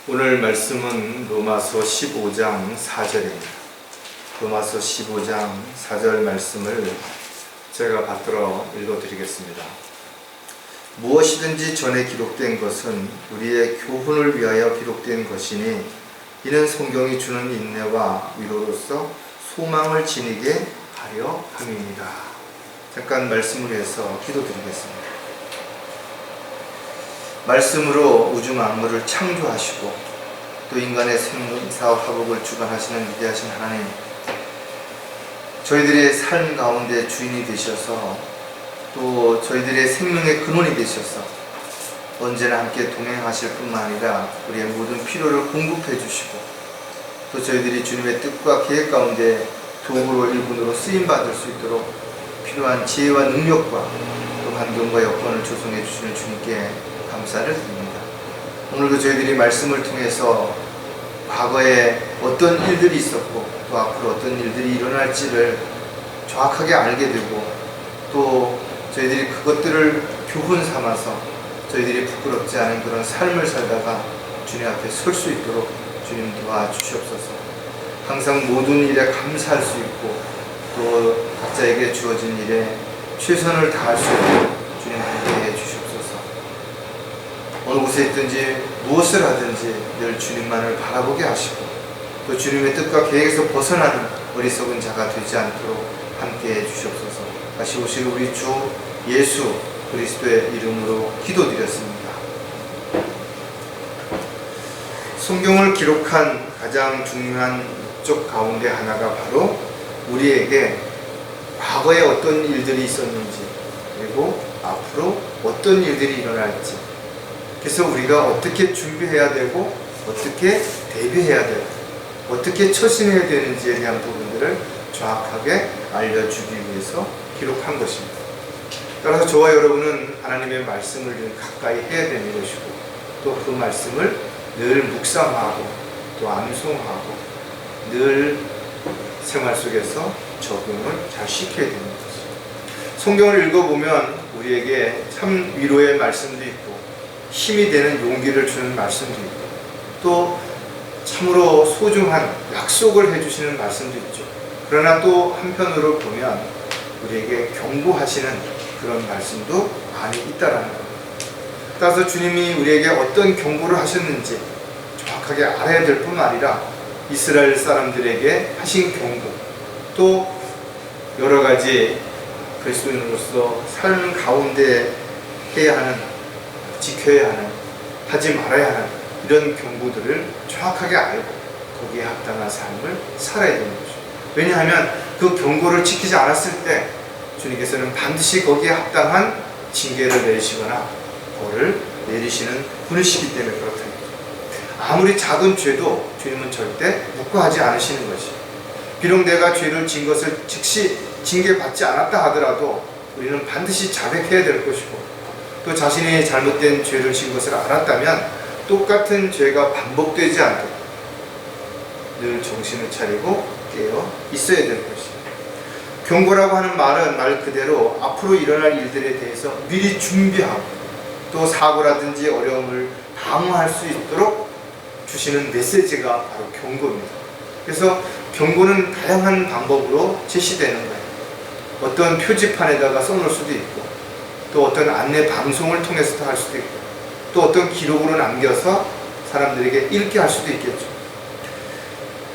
오늘 말씀은 로마서 15장 4절입니다. 로마서 15장 4절 말씀을 제가 받들어 읽어드리겠습니다. 무엇이든지 전에 기록된 것은 우리의 교훈을 위하여 기록된 것이니 이는 성경이 주는 인내와 위로로서 소망을 지니게 하려 함입니다. 잠깐 말씀을 해서 기도드리겠습니다. 말씀으로 우주 만물을 창조하시고 또 인간의 생사와 화복을 주관하시는 위대하신 하나님, 저희들의 삶 가운데 주인이 되셔서 또 저희들의 생명의 근원이 되셔서 언제나 함께 동행하실 뿐만 아니라 우리의 모든 필요를 공급해 주시고 또 저희들이 주님의 뜻과 계획 가운데 도구로 일꾼으로 쓰임받을 수 있도록 필요한 지혜와 능력과 또 환경과 여건을 조성해 주시는 주님께 감사를 드립니다. 오늘도 저희들이 말씀을 통해서 과거에 어떤 일들이 있었고 또 앞으로 어떤 일들이 일어날지를 정확하게 알게 되고 또 저희들이 그것들을 교훈 삼아서 저희들이 부끄럽지 않은 그런 삶을 살다가 주님 앞에 설 수 있도록 주님 도와주시옵소서. 항상 모든 일에 감사할 수 있고 또 각자에게 주어진 일에 최선을 다할 수 있도록 주님 함께해 주시옵소서. 어느 곳에 있든지 무엇을 하든지 늘 주님만을 바라보게 하시고 또 주님의 뜻과 계획에서 벗어나는 어리석은 자가 되지 않도록 함께해 주시옵소서. 다시 오실 우리 주 예수 그리스도의 이름으로 기도드렸습니다. 성경을 기록한 가장 중요한 목적 가운데 하나가 바로 우리에게 과거에 어떤 일들이 있었는지 그리고 앞으로 어떤 일들이 일어날지, 그래서 우리가 어떻게 준비해야 되고 어떻게 대비해야 되고 어떻게 처신해야 되는지에 대한 부분들을 정확하게 알려주기 위해서 기록한 것입니다. 따라서 저와 여러분은 하나님의 말씀을 늘 가까이 해야 되는 것이고 또 그 말씀을 늘 묵상하고 또 암송하고 늘 생활 속에서 적용을 잘 시켜야 되는 것입니다. 성경을 읽어보면 우리에게 참 위로의 말씀도 있고 힘이 되는 용기를 주는 말씀도 있고 또 참으로 소중한 약속을 해주시는 말씀도 있죠. 그러나 또 한편으로 보면 우리에게 경고하시는 그런 말씀도 많이 있다라는 겁니다. 따라서 주님이 우리에게 어떤 경고를 하셨는지 정확하게 알아야 될 뿐만 아니라 이스라엘 사람들에게 하신 경고 또 여러 가지 그리스도인으로서 삶 가운데 해야 하는, 지켜야 하는, 하지 말아야 하는 이런 경고들을 정확하게 알고 거기에 합당한 삶을 살아야 되는 거죠. 왜냐하면 그 경고를 지키지 않았을 때 주님께서는 반드시 거기에 합당한 징계를 내리시거나 벌을 내리시는 분이시기 때문에 그렇다. 아무리 작은 죄도 주님은 절대 묵과하지 않으시는 것이. 비록 내가 죄를 진 것을 즉시 징계받지 않았다 하더라도 우리는 반드시 자백해야 될 것이고 또 자신이 잘못된 죄를 진 것을 알았다면 똑같은 죄가 반복되지 않도록 늘 정신을 차리고 깨어 있어야 될 것입니다. 경고라고 하는 말은 말 그대로 앞으로 일어날 일들에 대해서 미리 준비하고 또 사고라든지 어려움을 방어할 수 있도록 주시는 메시지가 바로 경고입니다. 그래서 경고는 다양한 방법으로 제시되는 거예요. 어떤 표지판에다가 써놓을 수도 있고 또 어떤 안내 방송을 통해서도 할 수도 있고 또 어떤 기록으로 남겨서 사람들에게 읽게 할 수도 있겠죠.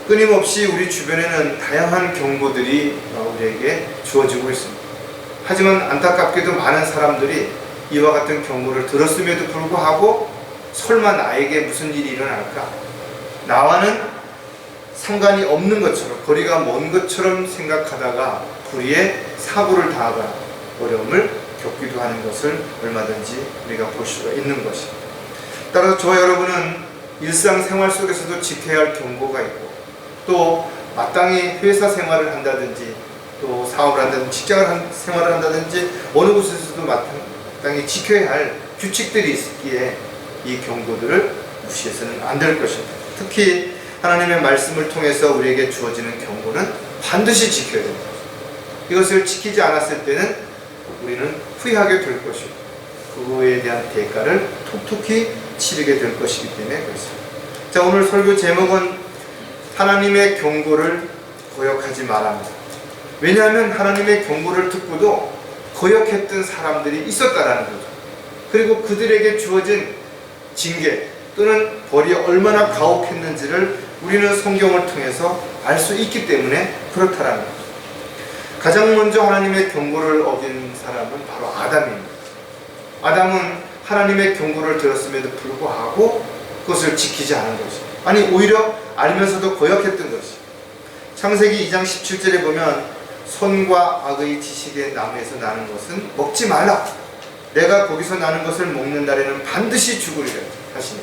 끊임없이 우리 주변에는 다양한 경고들이 우리에게 주어지고 있습니다. 하지만 안타깝게도 많은 사람들이 이와 같은 경고를 들었음에도 불구하고 설마 나에게 무슨 일이 일어날까? 나와는 상관이 없는 것처럼 거리가 먼 것처럼 생각하다가 불의의 사고를 당하거나 어려움을 겪기도 하는 것을 얼마든지 우리가 볼 수가 있는 것입니다. 따라서 저와 여러분은 일상생활 속에서도 지켜야 할 경고가 있고 또 마땅히 회사 생활을 한다든지 또 사업을 한다든지 직장 생활을 한다든지 어느 곳에서도 마땅히 지켜야 할 규칙들이 있기에 이 경고들을 무시해서는 안 될 것입니다. 특히 하나님의 말씀을 통해서 우리에게 주어지는 경고는 반드시 지켜야 됩니다. 이것을 지키지 않았을 때는 우리는 후회하게 될 것이고 그거에 대한 대가를 톡톡히 치르게 될 것이기 때문에 그렇습니다. 자, 오늘 설교 제목은 하나님의 경고를 거역하지 말합니다. 왜냐하면 하나님의 경고를 듣고도 거역했던 사람들이 있었다라는 거죠. 그리고 그들에게 주어진 징계 또는 벌이 얼마나 가혹했는지를 우리는 성경을 통해서 알 수 있기 때문에 그렇다라는 거죠. 가장 먼저 하나님의 경고를 어긴 사람은 바로 아담입니다. 아담은 하나님의 경고를 들었음에도 불구하고 그것을 지키지 않은 것이, 아니 오히려 알면서도 거역했던 것이. 창세기 2장 17절에 보면 선과 악의 지식의 나무에서 나는 것은 먹지 말라. 내가 거기서 나는 것을 먹는 날에는 반드시 죽으리라 하시니,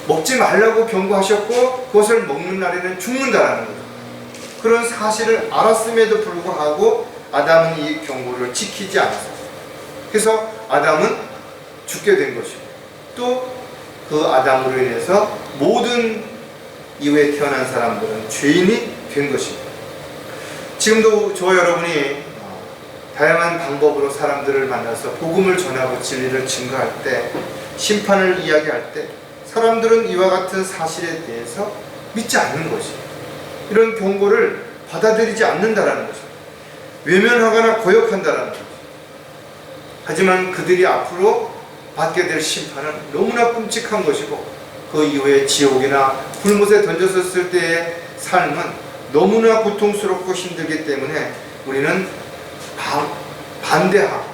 먹지 말라고 경고하셨고 그것을 먹는 날에는 죽는다라는 거죠. 그런 사실을 알았음에도 불구하고 아담은 이 경고를 지키지 않았어요. 그래서 아담은 죽게 된 것이고, 또 그 아담으로 인해서 모든 이후에 태어난 사람들은 죄인이 된 것입니다. 지금도 저와 여러분이 다양한 방법으로 사람들을 만나서 복음을 전하고 진리를 증거할 때, 심판을 이야기할 때 사람들은 이와 같은 사실에 대해서 믿지 않는 것이에요. 이런 경고를 받아들이지 않는다라는 것입니다. 외면하거나 거역한다라는 것입니다. 하지만 그들이 앞으로 받게 될 심판은 너무나 끔찍한 것이고, 그 이후에 지옥이나 불못에 던졌을 때의 삶은 너무나 고통스럽고 힘들기 때문에 우리는 반대하고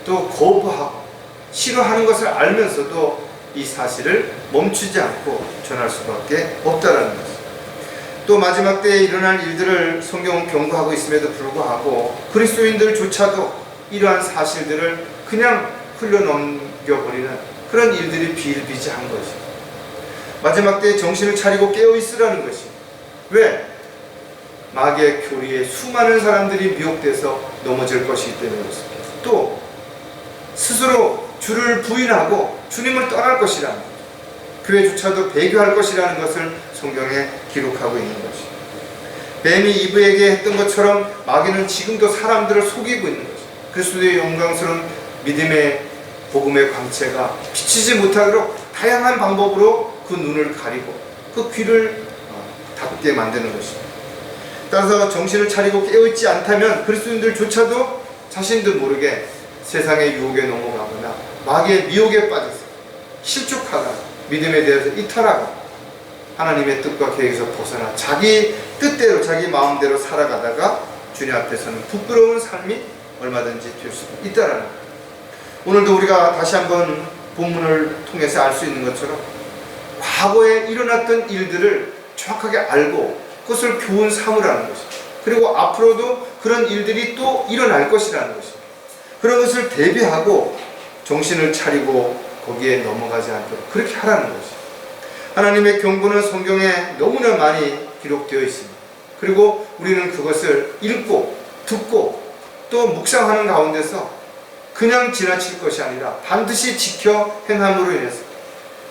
또 거부하고 싫어하는 것을 알면서도 이 사실을 멈추지 않고 전할 수밖에 없다라는 것입니다. 또 마지막 때에 일어날 일들을 성경은 경고하고 있음에도 불구하고 그리스도인들조차도 이러한 사실들을 그냥 흘러넘겨버리는 그런 일들이 비일비재한 것입니다. 마지막 때에 정신을 차리고 깨어있으라는 것입니다. 왜? 마귀의 교리에 수많은 사람들이 미혹돼서 넘어질 것이기 때문에 그렇습니다. 또 스스로 주를 부인하고 주님을 떠날 것이라는 거죠. 교회조차도 배교할 것이라는 것을 성경에 기록하고 있는 것입니다. 뱀이 이브에게 했던 것처럼 마귀는 지금도 사람들을 속이고 있는 것입니다. 그리스도의 영광스러운 믿음의 복음의 광채가 비치지 못하도록 다양한 방법으로 그 눈을 가리고 그 귀를 닫게 만드는 것입니다. 따라서 정신을 차리고 깨어있지 않다면 그리스도인들조차도 자신도 모르게 세상의 유혹에 넘어가거나 마귀의 미혹에 빠져서 실족하거나 믿음에 대해서 이탈하고 하나님의 뜻과 계획에서 벗어나 자기 뜻대로 자기 마음대로 살아가다가 주님 앞에서는 부끄러운 삶이 얼마든지 될 수 있다라는 거예요. 오늘도 우리가 다시 한번 본문을 통해서 알 수 있는 것처럼 과거에 일어났던 일들을 정확하게 알고 그것을 교훈 삼으라는 것입니다. 그리고 앞으로도 그런 일들이 또 일어날 것이라는 것입니다. 그런 것을 대비하고 정신을 차리고 거기에 넘어가지 않도록 그렇게 하라는 것입니다. 하나님의 경고는 성경에 너무나 많이 기록되어 있습니다. 그리고 우리는 그것을 읽고 듣고 또 묵상하는 가운데서 그냥 지나칠 것이 아니라 반드시 지켜 행함으로 인해서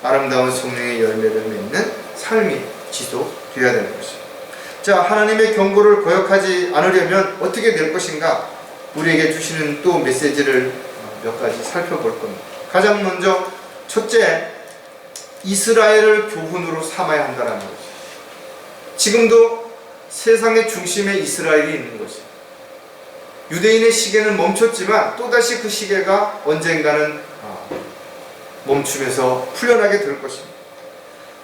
아름다운 성령의 열매를 맺는 삶이 지속되어야 되는 것입니다. 자, 하나님의 경고를 거역하지 않으려면 어떻게 될 것인가? 우리에게 주시는 또 메시지를 몇 가지 살펴볼 겁니다. 가장 먼저 첫째, 이스라엘을 교훈으로 삼아야 한다는 것입니다. 지금도 세상의 중심에 이스라엘이 있는 것입니다. 유대인의 시계는 멈췄지만 또다시 그 시계가 언젠가는 멈춤에서 풀려나게 될 것입니다.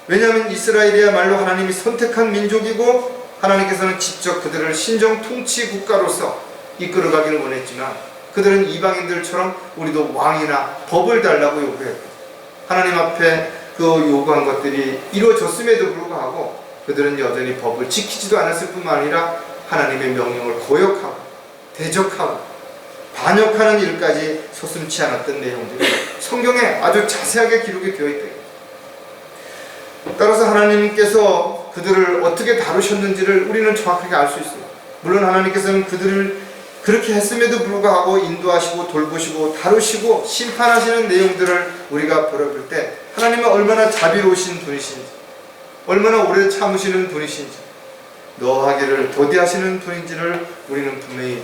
왜냐하면 이스라엘이야말로 하나님이 선택한 민족이고 하나님께서는 직접 그들을 신정 통치 국가로서 이끌어가기를 원했지만 그들은 이방인들처럼 우리도 왕이나 법을 달라고 요구했고 하나님 앞에 그 요구한 것들이 이루어졌음에도 불구하고 그들은 여전히 법을 지키지도 않았을 뿐만 아니라 하나님의 명령을 거역하고 대적하고 반역하는 일까지 서슴지 않았던 내용들이 성경에 아주 자세하게 기록이 되어 있다. 따라서 하나님께서 그들을 어떻게 다루셨는지를 우리는 정확하게 알 수 있습니다. 물론 하나님께서는 그들을 그렇게 했음에도 불구하고 인도하시고 돌보시고 다루시고 심판하시는 내용들을 우리가 바라볼 때 하나님은 얼마나 자비로우신 분이신지, 얼마나 오래 참으시는 분이신지, 노하기를 도대하시는 분인지를 우리는 분명히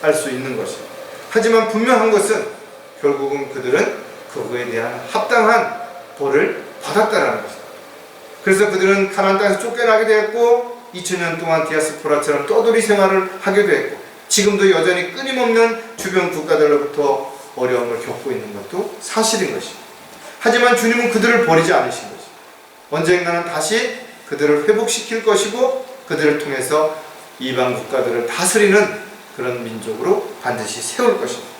알 수 있는 것입니다. 하지만 분명한 것은 결국은 그들은 그거에 대한 합당한 벌을 받았다라는 것이다. 그래서 그들은 가나안 땅에서 쫓겨나게 되었고 2000년 동안 디아스포라처럼 떠돌이 생활을 하게 되었고 지금도 여전히 끊임없는 주변 국가들로부터 어려움을 겪고 있는 것도 사실인 것입니다. 하지만 주님은 그들을 버리지 않으신 것입니다. 언젠가는 다시 그들을 회복시킬 것이고 그들을 통해서 이방 국가들을 다스리는 그런 민족으로 반드시 세울 것입니다.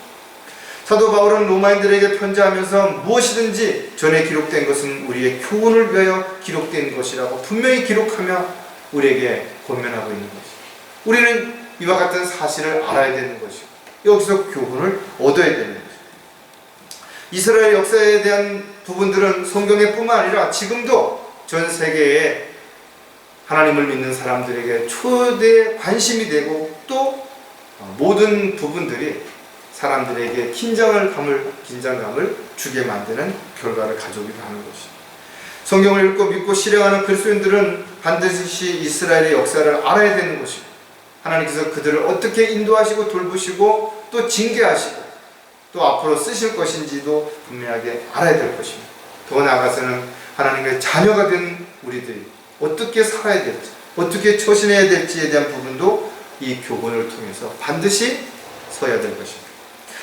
사도 바울은 로마인들에게 편지하면서 무엇이든지 전에 기록된 것은 우리의 교훈을 위하여 기록된 것이라고 분명히 기록하며 우리에게 권면하고 있는 것입니다. 우리는 이와 같은 사실을 알아야 되는 것이고 여기서 교훈을 얻어야 되는 것입니다. 이스라엘 역사에 대한 부분들은 성경에 뿐만 아니라 지금도 전 세계에 하나님을 믿는 사람들에게 초대의 관심이 되고 또 모든 부분들이 사람들에게 긴장감을 주게 만드는 결과를 가져오기도 하는 것입니다. 성경을 읽고 믿고 실행하는 그리스도인들은 반드시 이스라엘의 역사를 알아야 되는 것이고 하나님께서 그들을 어떻게 인도하시고 돌보시고 또 징계하시고 또 앞으로 쓰실 것인지도 분명하게 알아야 될 것입니다. 더 나아가서는 하나님의 자녀가 된 우리들이 어떻게 살아야 될지 어떻게 처신해야 될지에 대한 부분도 이 교훈을 통해서 반드시 서야 될 것입니다.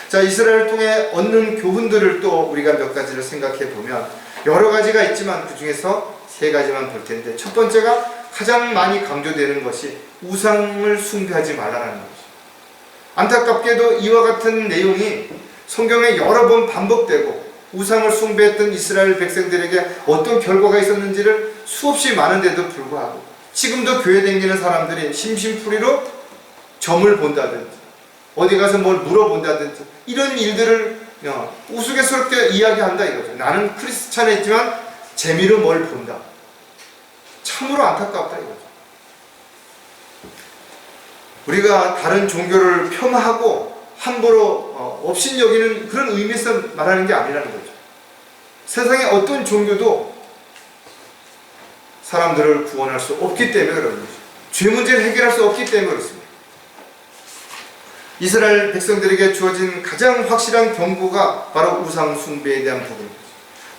자, 이스라엘을 통해 얻는 교훈들을 또 우리가 몇 가지를 생각해 보면 여러 가지가 있지만 그 중에서 세 가지만 볼 텐데 첫 번째가 가장 많이 강조되는 것이 우상을 숭배하지 말라는 것입니다. 안타깝게도 이와 같은 내용이 성경에 여러 번 반복되고 우상을 숭배했던 이스라엘 백성들에게 어떤 결과가 있었는지를 수없이 많은데도 불구하고 지금도 교회 다니는 사람들이 심심풀이로 점을 본다든지 어디 가서 뭘 물어본다든지 이런 일들을 우스갯스럽게 이야기한다 이거죠. 나는 크리스찬이지만 재미로 뭘 본다. 참으로 안타깝다 이거죠. 우리가 다른 종교를 폄하하고 함부로 업신여기는 그런 의미에서 말하는 게 아니라는 거죠. 세상의 어떤 종교도 사람들을 구원할 수 없기 때문에 그런 거죠. 죄 문제를 해결할 수 없기 때문에 그렇습니다. 이스라엘 백성들에게 주어진 가장 확실한 경고가 바로 우상 숭배에 대한 부분입니다.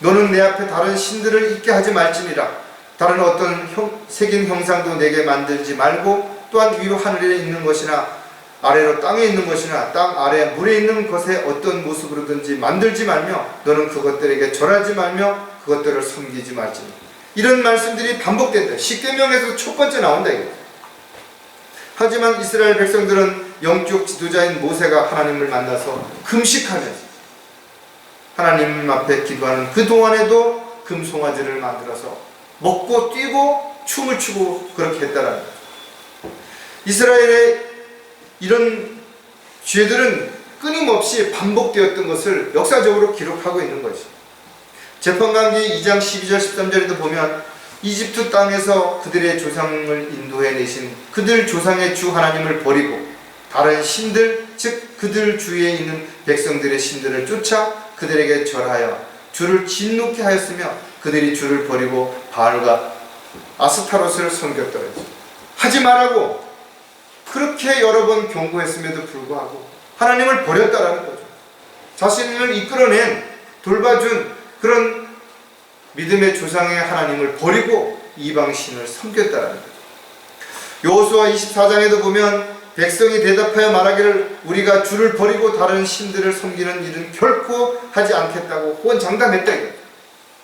너는 내 앞에 다른 신들을 있게 하지 말지니라. 다른 어떤 새긴 형상도 내게 만들지 말고 또한 위로 하늘에 있는 것이나 아래로 땅에 있는 것이나 땅 아래 물에 있는 것에 어떤 모습으로든지 만들지 말며 너는 그것들에게 절하지 말며 그것들을 섬기지 말지니. 이런 말씀들이 반복된다. 십계명에서 첫 번째 나온다 이거. 하지만 이스라엘 백성들은 영적 지도자인 모세가 하나님을 만나서 금식하면서 하나님 앞에 기도하는 그 동안에도 금송아지를 만들어서 먹고 뛰고 춤을 추고 그렇게 했다라는 거죠. 이스라엘의 이런 죄들은 끊임없이 반복되었던 것을 역사적으로 기록하고 있는 것이죠. 재판관기 2장 12절 13절에도 보면 이집트 땅에서 그들의 조상을 인도해 내신 그들 조상의 주 하나님을 버리고 다른 신들 즉 그들 주위에 있는 백성들의 신들을 쫓아 그들에게 절하여 주를 진노케 하였으며 그들이 주를 버리고 바알과 아스타롯을 섬겼더라. 하지 말라고 그렇게 여러 번 경고했음에도 불구하고 하나님을 버렸다라는 거죠. 자신을 이끌어낸 돌봐준 그런 믿음의 조상의 하나님을 버리고 이방신을 섬겼다라는 거죠. 여호수아 24장에도 보면 백성이 대답하여 말하기를 우리가 주를 버리고 다른 신들을 섬기는 일은 결코 하지 않겠다고 호언장담했다 이거죠.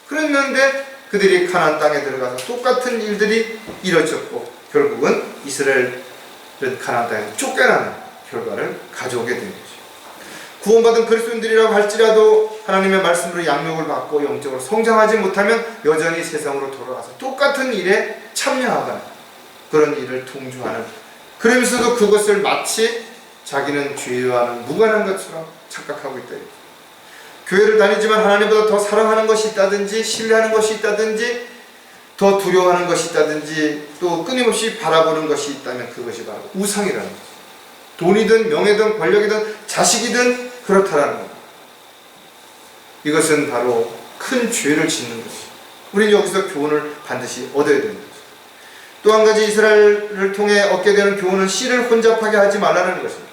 그랬는데 그들이 가나안 땅에 들어가서 똑같은 일들이 이뤄졌고 결국은 이스라엘은 가나안 땅에서 쫓겨나는 결과를 가져오게 된 거죠. 구원받은 그리스도인들이라고 할지라도 하나님의 말씀으로 양육을 받고 영적으로 성장하지 못하면 여전히 세상으로 돌아가서 똑같은 일에 참여하거나 그런 일을 동조하는, 그러면서도 그것을 마치 자기는 죄와는 무관한 것처럼 착각하고 있다. 교회를 다니지만 하나님보다 더 사랑하는 것이 있다든지 신뢰하는 것이 있다든지 더 두려워하는 것이 있다든지 또 끊임없이 바라보는 것이 있다면 그것이 바로 우상이라는 거죠. 돈이든 명예든 권력이든 자식이든 그렇다라는 겁니다. 이것은 바로 큰 죄를 짓는 것이죠. 우리는 여기서 교훈을 반드시 얻어야 되는 거죠. 또 한 가지 이스라엘을 통해 얻게 되는 교훈은 씨를 혼잡하게 하지 말라는 것입니다.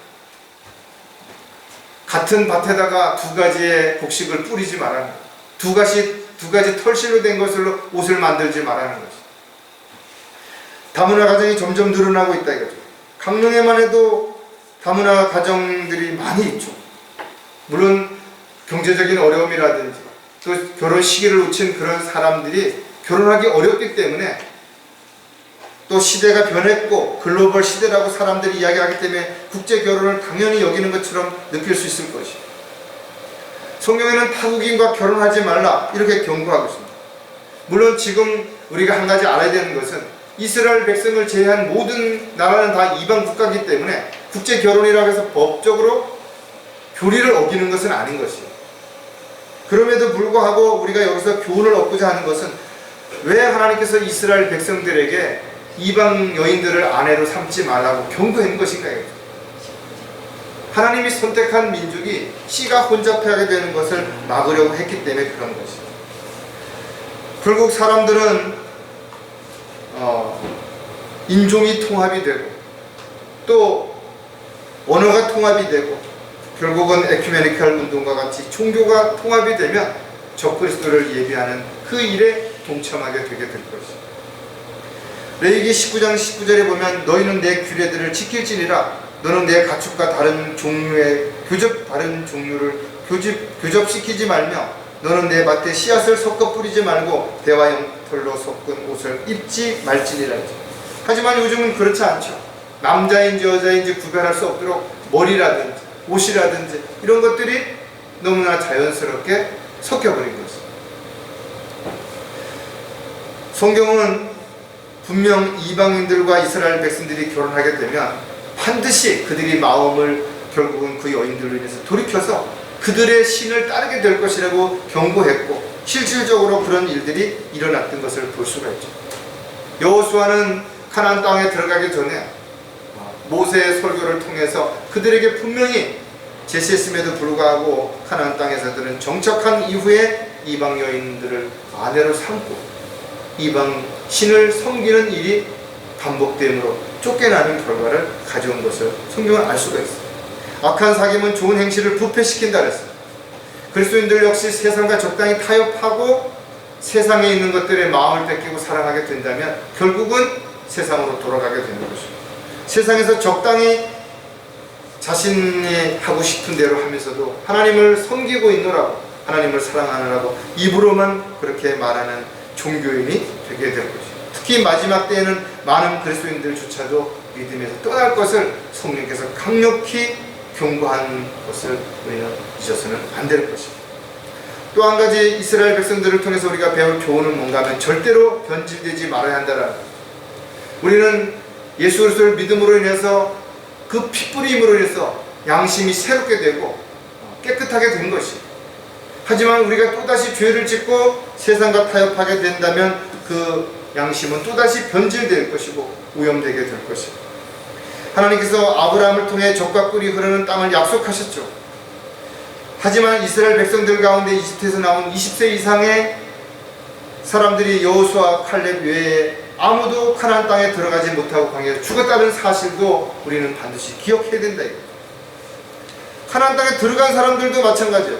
같은 밭에다가 두 가지의 곡식을 뿌리지 말라는 거예요. 두 가지 두 가지 털실로 된 것으로 옷을 만들지 말라는 거죠. 다문화 가정이 점점 늘어나고 있다 이거죠. 강릉에만 해도 다문화 가정들이 많이 있죠. 물론 경제적인 어려움이라든지 또 결혼 시기를 놓친 그런 사람들이 결혼하기 어렵기 때문에, 또 시대가 변했고 글로벌 시대라고 사람들이 이야기하기 때문에 국제 결혼을 당연히 여기는 것처럼 느낄 수 있을 것이에요. 성경에는 타국인과 결혼하지 말라 이렇게 경고하고 있습니다. 물론 지금 우리가 한 가지 알아야 되는 것은 이스라엘 백성을 제외한 모든 나라는 다 이방 국가이기 때문에 국제 결혼이라고 해서 법적으로 교리를 어기는 것은 아닌 것이에요. 그럼에도 불구하고 우리가 여기서 교훈을 얻고자 하는 것은, 왜 하나님께서 이스라엘 백성들에게 이방 여인들을 아내로 삼지 말라고 경고한 것인가요? 하나님이 선택한 민족이 씨가 혼잡하게 되는 것을 막으려고 했기 때문에 그런 것이에요. 결국 사람들은 인종이 통합이 되고 또 언어가 통합이 되고 결국은 에큐메니컬 운동과 같이 종교가 통합이 되면 적그리스도를 예비하는 그 일에 동참하게 되게 될 것이에요. 레위기 19장 19절에 보면 너희는 내 규례들을 지킬지니라. 너는 내 가축과 다른 종류의 다른 종류를 교접시키지 말며 너는 내 밭에 씨앗을 섞어 뿌리지 말고 대와 영털로 섞은 옷을 입지 말지니라. 하지만 요즘은 그렇지 않죠. 남자인지 여자인지 구별할 수 없도록 머리라든지 옷이라든지 이런 것들이 너무나 자연스럽게 섞여버린 것입니다. 성경은 분명 이방인들과 이스라엘 백성들이 결혼하게 되면 반드시 그들이 마음을 결국은 그 여인들로 인해서 돌이켜서 그들의 신을 따르게 될 것이라고 경고했고, 실질적으로 그런 일들이 일어났던 것을 볼 수가 있죠. 여호수아는 가나안 땅에 들어가기 전에 모세의 설교를 통해서 그들에게 분명히 제시했음에도 불구하고 가나안 땅에서들은 정착한 이후에 이방 여인들을 아내로 삼고 이방 신을 섬기는 일이 반복됨으로 쫓겨나는 결과를 가져온 것을 성경은 알 수가 있습니다. 악한 사귐은 좋은 행실을 부패시킨다 그랬습니다. 그리스도인들 역시 세상과 적당히 타협하고 세상에 있는 것들의 마음을 뺏기고 살아가게 된다면 결국은 세상으로 돌아가게 되는 것입니다. 세상에서 적당히 자신이 하고 싶은 대로 하면서도 하나님을 섬기고 있노라고, 하나님을 사랑하느라고 입으로만 그렇게 말하는 종교인이 되게 될 것입니다. 특히 마지막 때에는 많은 그리스도인들조차도 믿음에서 떠날 것을 성령께서 강력히 경고한 것을 우리는 잊어서는 안 될 것입니다. 또 한 가지 이스라엘 백성들을 통해서 우리가 배울 교훈은 뭔가 하면 절대로 변질되지 말아야 한다는 거예요. 우리는 예수 그리스도를 믿음으로 인해서 그 핏뿌림으로 인해서 양심이 새롭게 되고 깨끗하게 된 것입니다. 하지만 우리가 또다시 죄를 짓고 세상과 타협하게 된다면 그 양심은 또다시 변질될 것이고 오염되게 될 것입니다. 하나님께서 아브라함을 통해 젖과 꿀이 흐르는 땅을 약속하셨죠. 하지만 이스라엘 백성들 가운데 이집트에서 나온 20세 이상의 사람들이 여호수아 칼렙 외에 아무도 가나안 땅에 들어가지 못하고 광야에서 죽었다는 사실도 우리는 반드시 기억해야 된다. 가나안 땅에 들어간 사람들도 마찬가지예요.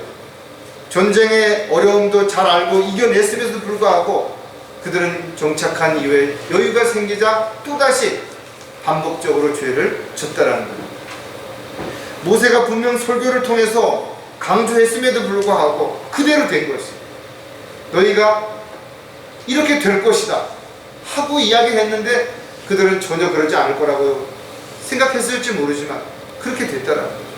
전쟁의 어려움도 잘 알고 이겨냈음에도 불구하고 그들은 정착한 이후에 여유가 생기자 또다시 반복적으로 죄를 졌다라는 거예요. 모세가 분명 설교를 통해서 강조했음에도 불구하고 그대로 된 것이에요. 너희가 이렇게 될 것이다 하고 이야기했는데 그들은 전혀 그러지 않을 거라고 생각했을지 모르지만 그렇게 됐다라는 거예요.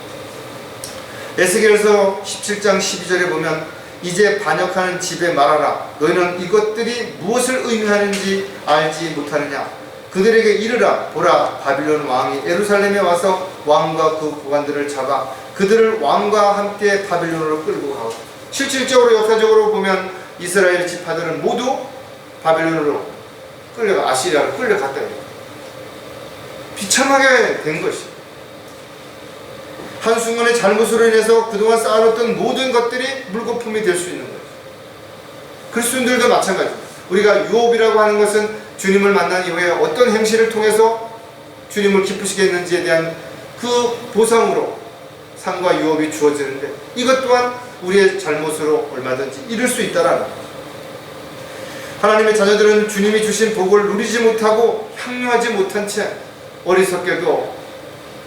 에스겔서 17장 12절에 보면 이제 반역하는 집에 말하라. 너희는 이것들이 무엇을 의미하는지 알지 못하느냐. 그들에게 이르라. 보라, 바빌론 왕이 예루살렘에 와서 왕과 그 고관들을 잡아 그들을 왕과 함께 바빌론으로 끌고 가고. 실질적으로 역사적으로 보면 이스라엘 지파들은 모두 바빌론으로 끌려가 아시리아로 끌려갔다. 비참하게 된 것이. 한순간의 잘못으로 인해서 그동안 쌓아놓던 모든 것들이 물거품이 될 수 있는 거예요. 그리스도인들도 마찬가지입니다. 우리가 유업이라고 하는 것은 주님을 만난 이후에 어떤 행실을 통해서 주님을 기쁘시게 했는지에 대한 그 보상으로 상과 유업이 주어지는데 이것 또한 우리의 잘못으로 얼마든지 이룰 수 있다라는 거예요. 하나님의 자녀들은 주님이 주신 복을 누리지 못하고 향유하지 못한 채 어리석게도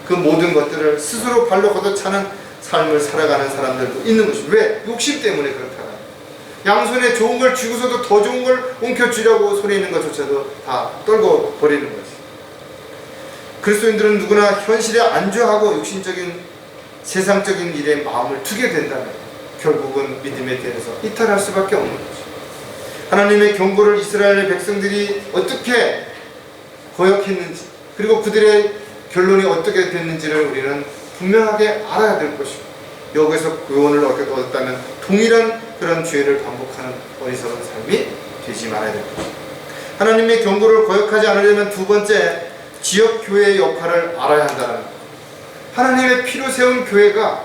그 모든 것들을 스스로 발로 걷어차는 삶을 살아가는 사람들도 있는 것입니다. 왜? 욕심 때문에 그렇다고. 양손에 좋은 걸 쥐고서도 더 좋은 걸 옮겨주려고 손에 있는 것조차도 다 떨궈 버리는 것이. 그리스도인들은 누구나 현실에 안주하고 육신적인 세상적인 일에 마음을 두게 된다면 결국은 믿음에 대해서 이탈할 수밖에 없는 것이죠. 하나님의 경고를 이스라엘의 백성들이 어떻게 거역했는지, 그리고 그들의 결론이 어떻게 됐는지를 우리는 분명하게 알아야 될 것이고, 여기서 구원을 얻었다면 동일한 그런 죄를 반복하는 어리석은 삶이 되지 말아야 될 것입니다. 하나님의 경고를 거역하지 않으려면 두 번째, 지역교회의 역할을 알아야 한다는 것. 하나님의 피로 세운 교회가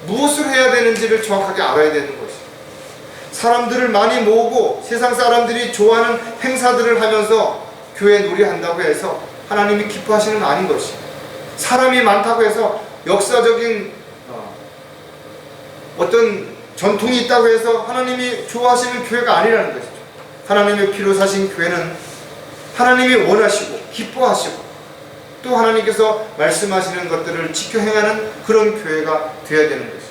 무엇을 해야 되는지를 정확하게 알아야 되는 것이죠. 사람들을 많이 모으고 세상 사람들이 좋아하는 행사들을 하면서 교회 놀이한다고 해서 하나님이 기뻐하시는 건 아닌 것이죠. 사람이 많다고 해서 역사적인 어떤 전통이 있다고 해서 하나님이 좋아하시는 교회가 아니라는 것이죠. 하나님의 피로 사신 교회는 하나님이 원하시고 기뻐하시고 또 하나님께서 말씀하시는 것들을 지켜 행하는 그런 교회가 되어야 되는 것이죠.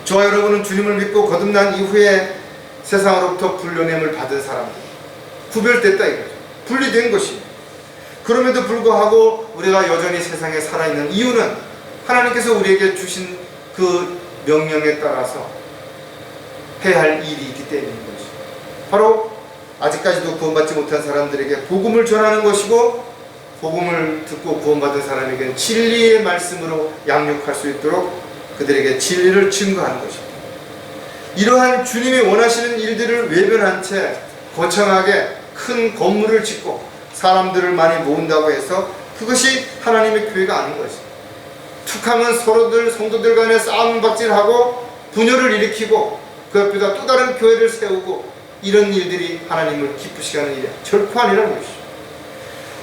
저와 여러분은 주님을 믿고 거듭난 이후에 세상으로부터 불려냄을 받은 사람들, 구별됐다 이거죠. 분리된 것입니다. 그럼에도 불구하고 우리가 여전히 세상에 살아있는 이유는 하나님께서 우리에게 주신 그 명령에 따라서 해야 할 일이 있기 때문인 것이죠. 바로 아직까지도 구원받지 못한 사람들에게 복음을 전하는 것이고, 복음을 듣고 구원받은 사람에게는 진리의 말씀으로 양육할 수 있도록 그들에게 진리를 증거하는 것입니다. 이러한 주님이 원하시는 일들을 외면한 채 거창하게 큰 건물을 짓고 사람들을 많이 모은다고 해서 그것이 하나님의 교회가 아닌 것입니다. 툭하면 서로들 성도들 간에 싸움박질하고 분열을 일으키고 그 옆에다 또 다른 교회를 세우고 이런 일들이 하나님을 기쁘시게 하는 일이 결코 아니라는 것이죠.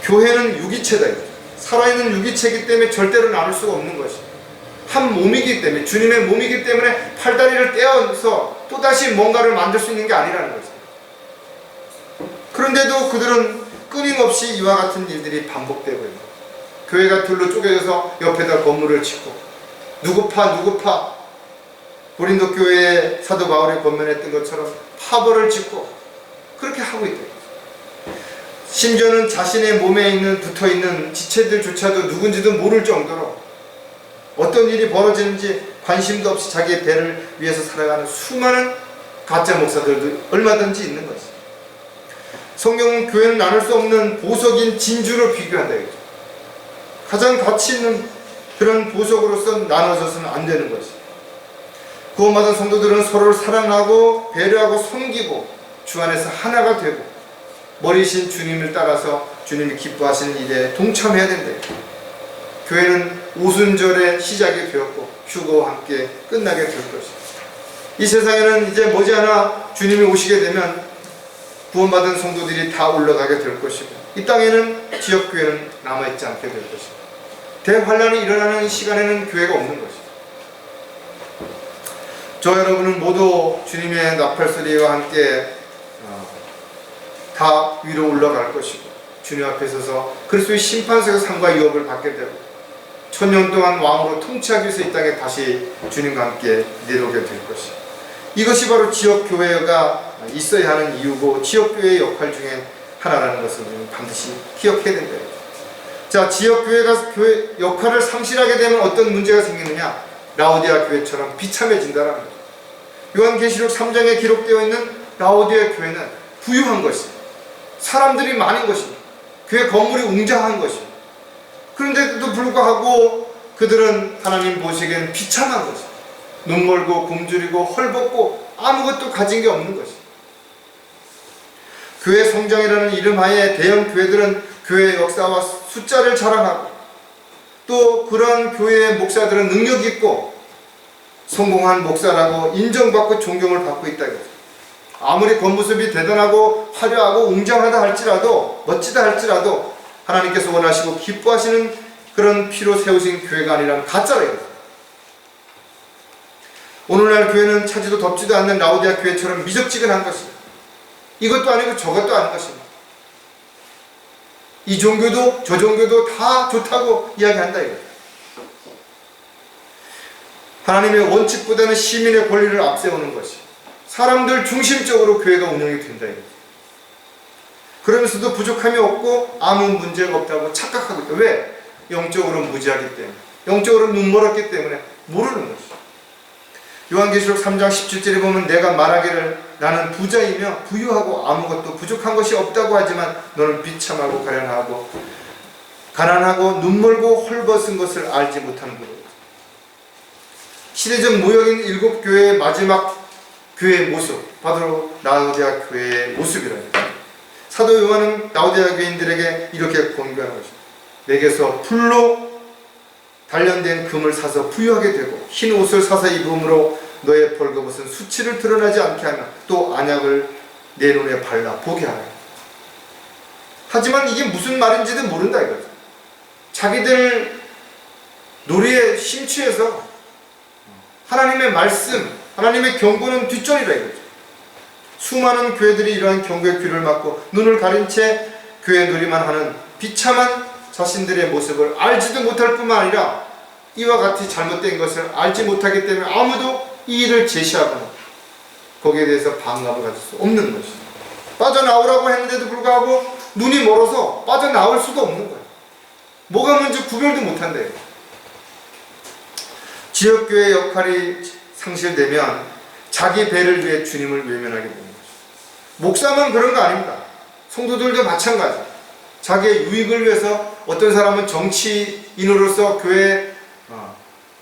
교회는 유기체다. 살아있는 유기체이기 때문에 절대로 나눌 수가 없는 것이죠. 한 몸이기 때문에, 주님의 몸이기 때문에 팔다리를 떼어서 또다시 뭔가를 만들 수 있는 게 아니라는 거죠. 그런데도 그들은 끊임없이 이와 같은 일들이 반복되고 있는 거예요. 교회가 둘로 쪼개져서 옆에다 건물을 짓고 누구 파 고린도 교회의 사도 바울이 권면했던 것처럼 파벌을 짓고 그렇게 하고 있대요. 심지어는 자신의 몸에 있는 붙어있는 지체들조차도 누군지도 모를 정도로 어떤 일이 벌어지는지 관심도 없이 자기의 배를 위해서 살아가는 수많은 가짜 목사들도 얼마든지 있는 것이죠. 성경은 교회는 나눌 수 없는 보석인 진주로 비교한다 이거죠. 가장 가치 있는 그런 보석으로서 나눠져서는 안 되는 것이죠. 구원받은 성도들은 서로를 사랑하고 배려하고 섬기고 주 안에서 하나가 되고 머리신 주님을 따라서 주님이 기뻐하시는 일에 동참해야 된다. 교회는 오순절의 시작이 되었고 휴거와 함께 끝나게 될 것이다. 이 세상에는 이제 머지않아 주님이 오시게 되면 구원받은 성도들이 다 올라가게 될 것이고 이 땅에는 지역교회는 남아있지 않게 될 것이다. 대환란이 일어나는 시간에는 교회가 없는 것이다. 저 여러분은 모두 주님의 나팔소리와 함께 다 위로 올라갈 것이고 주님 앞에 서서 그리스도의 심판석의 상과 유업을 받게 되고 천년 동안 왕으로 통치하기 위해서 이 땅에 다시 주님과 함께 내려오게 될 것이다. 이것이 바로 지역교회가 있어야 하는 이유고 지역교회의 역할 중에 하나라는 것을 반드시 기억해야 된다. 자, 지역교회가 교회 역할을 상실하게 되면 어떤 문제가 생기느냐? 라오디아 교회처럼 비참해진다는 거죠. 요한계시록 3장에 기록되어 있는 라오디아 교회는 부유한 것입니다. 사람들이 많은 것입니다. 교회 건물이 웅장한 것입니다. 그런데도 불구하고 그들은 하나님 보시기에는 비참한 것입니다. 눈 멀고 굶주리고 헐벗고 아무것도 가진 게 없는 것입니다. 교회 성장이라는 이름하에 대형 교회들은 교회의 역사와 숫자를 자랑하고 또 그런 교회의 목사들은 능력 있고 성공한 목사라고 인정받고 존경을 받고 있다. 아무리 겉모습이 대단하고 화려하고 웅장하다 할지라도 멋지다 할지라도 하나님께서 원하시고 기뻐하시는 그런 피로 세우신 교회가 아니라는 가짜래요. 오늘날 교회는 차지도 덥지도 않는 라오디아 교회처럼 미적지근한 것입니다. 이것도 아니고 저것도 아닌 것입니다. 이 종교도 저 종교도 다 좋다고 이야기한다 이거예요. 하나님의 원칙보다는 시민의 권리를 앞세우는 것이 사람들 중심적으로 교회가 운영이 된다 이거예요. 그러면서도 부족함이 없고 아무 문제가 없다고 착각하고 있다. 왜? 영적으로 무지하기 때문에, 영적으로 눈멀었기 때문에 모르는 것이죠. 요한계시록 3장 17절에 보면 내가 말하기를 나는 부자이며 부유하고 아무것도 부족한 것이 없다고 하지만 너는 비참하고 가난하고 눈멀고 헐벗은 것을 알지 못하는 거예요. 시대적 모형인 일곱 교회의 마지막 교회의 모습, 바로 라오디아 교회의 모습이랍니다. 사도 요한은 라오디아 교인들에게 이렇게 권고하는 것입니다. 내게서 풀로 단련된 금을 사서 부유하게 되고 흰 옷을 사서 입음으로 너의 벌거벗은 수치를 드러나지 않게 하며 또 안약을 내 눈에 발라 보게 하라. 하지만 이게 무슨 말인지도 모른다 이거죠. 자기들 놀이에 심취해서 하나님의 말씀, 하나님의 경고는 뒷전이라 이거죠. 수많은 교회들이 이러한 경고의 귀를 막고 눈을 가린 채 교회 놀이만 하는 비참한 자신들의 모습을 알지도 못할 뿐만 아니라 이와 같이 잘못된 것을 알지 못하기 때문에 아무도 이 일을 제시하거나 거기에 대해서 반감을 가질 수 없는 것이죠. 빠져나오라고 했는데도 불구하고 눈이 멀어서 빠져나올 수도 없는 거예요. 뭐가 뭔지 구별도 못한대요. 지역교회 역할이 상실되면 자기 배를 위해 주님을 외면하게 되는 것이죠. 목사만 그런 거 아닙니다. 성도들도 마찬가지. 자기의 유익을 위해서 어떤 사람은 정치인으로서 교회